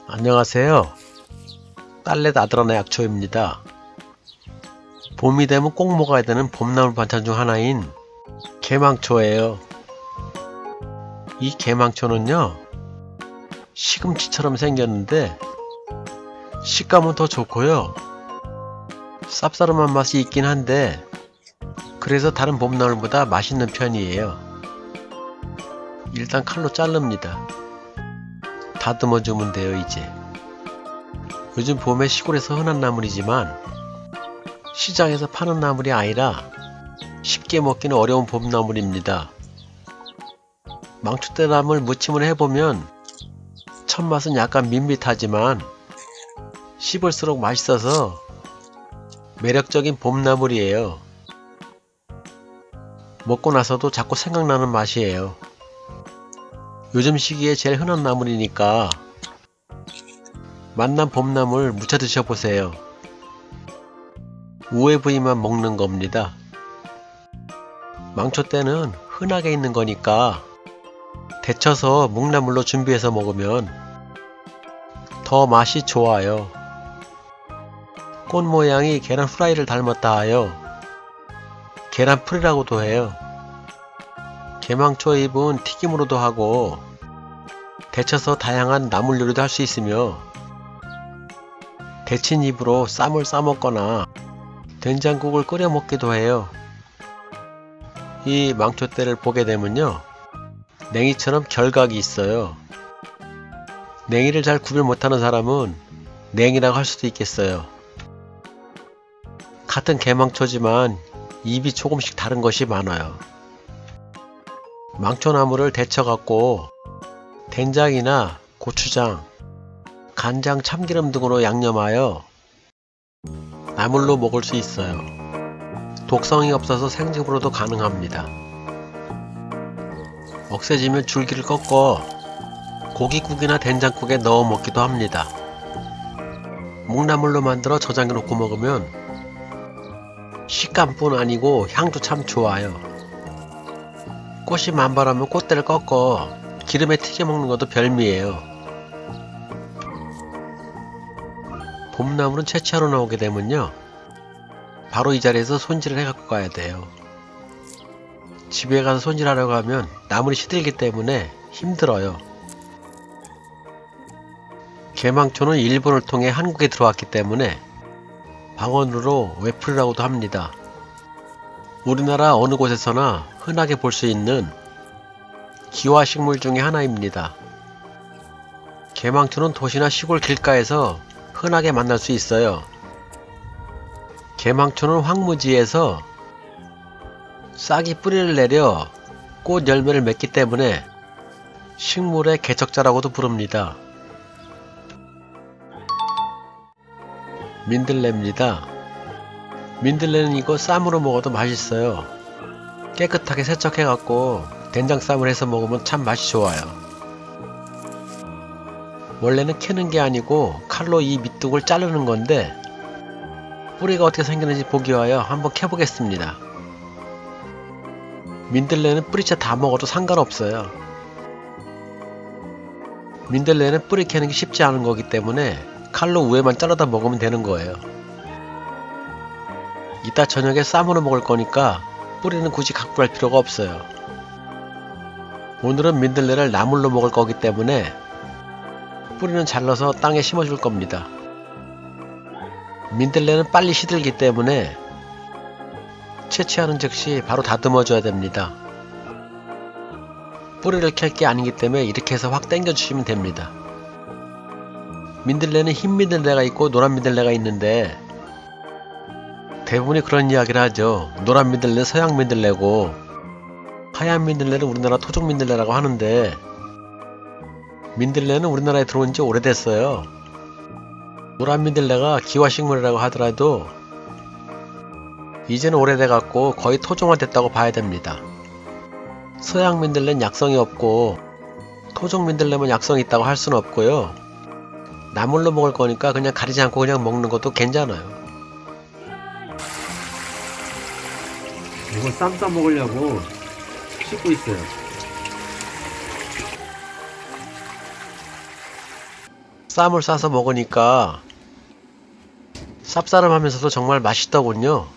안녕하세요. 딸내 아들하나 약초입니다. 봄이 되면 꼭 먹어야 되는 봄나물 반찬 중 하나인 개망초예요. 이 개망초는요, 시금치처럼 생겼는데 식감은 더 좋고요. 쌉싸름한 맛이 있긴 한데 그래서 다른 봄나물보다 맛있는 편이에요. 일단 칼로 자릅니다. 다듬어 주면 돼요. 이제 요즘 봄에 시골에서 흔한 나물이지만 시장에서 파는 나물이 아니라 쉽게 먹기는 어려운 봄나물입니다. 망초대나물 무침을 해보면 첫맛은 약간 밋밋하지만 씹을수록 맛있어서 매력적인 봄나물이에요. 먹고 나서도 자꾸 생각나는 맛이에요. 요즘 시기에 제일 흔한 나물이니까 만난 봄나물 무쳐 드셔보세요. 우회 부위만 먹는 겁니다. 망초대는 흔하게 있는 거니까 데쳐서 묵나물로 준비해서 먹으면 더 맛이 좋아요. 꽃 모양이 계란 후라이를 닮았다 하여 계란풀이라고도 해요. 개망초 잎은 튀김으로도 하고 데쳐서 다양한 나물 요리도 할 수 있으며 데친 잎으로 쌈을 싸먹거나 된장국을 끓여 먹기도 해요. 이 망초대를 보게 되면요, 냉이처럼 결각이 있어요. 냉이를 잘 구별 못하는 사람은 냉이라고 할 수도 있겠어요. 같은 개망초지만 잎이 조금씩 다른 것이 많아요. 망초나물을 데쳐갖고 된장이나 고추장, 간장, 참기름 등으로 양념하여 나물로 먹을 수 있어요. 독성이 없어서 생즙으로도 가능합니다. 억세지면 줄기를 꺾어 고깃국이나 된장국에 넣어 먹기도 합니다. 묵나물로 만들어 저장해 놓고 먹으면 식감뿐 아니고 향도 참 좋아요. 꽃이 만발하면 꽃대를 꺾어 기름에 튀겨 먹는 것도 별미예요. 봄나물은 채취하러 나오게 되면요, 바로 이 자리에서 손질을 해 갖고 가야 돼요. 집에 가서 손질하려고 하면 나물이 시들기 때문에 힘들어요. 개망초는 일본을 통해 한국에 들어왔기 때문에 방언으로 외풀이라고도 합니다. 우리나라 어느 곳에서나 흔하게 볼 수 있는 기와식물 중의 하나입니다. 개망초는 도시나 시골 길가에서 흔하게 만날 수 있어요. 개망초는 황무지에서 싹이 뿌리를 내려 꽃 열매를 맺기 때문에 식물의 개척자라고도 부릅니다. 민들레입니다. 민들레는 이거 쌈으로 먹어도 맛있어요. 깨끗하게 세척해갖고 된장쌈을 해서 먹으면 참 맛이 좋아요. 원래는 캐는 게 아니고 칼로 이 밑둥을 자르는 건데 뿌리가 어떻게 생겼는지 보기 위하여 한번 캐보겠습니다. 민들레는 뿌리채 다 먹어도 상관없어요. 민들레는 뿌리 캐는 게 쉽지 않은 거기 때문에 칼로 우에만 자르다 먹으면 되는 거예요. 이따 저녁에 쌈으로 먹을 거니까 뿌리는 굳이 각별할 필요가 없어요. 오늘은 민들레를 나물로 먹을 거기 때문에 뿌리는 잘라서 땅에 심어줄 겁니다. 민들레는 빨리 시들기 때문에 채취하는 즉시 바로 다듬어 줘야 됩니다. 뿌리를 캘 게 아니기 때문에 이렇게 해서 확 당겨 주시면 됩니다. 민들레는 흰 민들레가 있고 노란 민들레가 있는데 대부분이 그런 이야기를 하죠. 노란 민들레는 서양 민들레고 하얀 민들레는 우리나라 토종 민들레라고 하는데 민들레는 우리나라에 들어온 지 오래됐어요. 노란 민들레가 기와식물이라고 하더라도 이제는 오래돼 갖고 거의 토종화됐다고 봐야 됩니다. 서양 민들레는 약성이 없고 토종 민들레만 약성이 있다고 할 수는 없고요. 나물로 먹을 거니까 그냥 가리지 않고 그냥 먹는 것도 괜찮아요. 이거 쌈 싸 먹으려고 씻고 있어요. 쌈을 싸서 먹으니까 쌉싸름하면서도 정말 맛있더군요.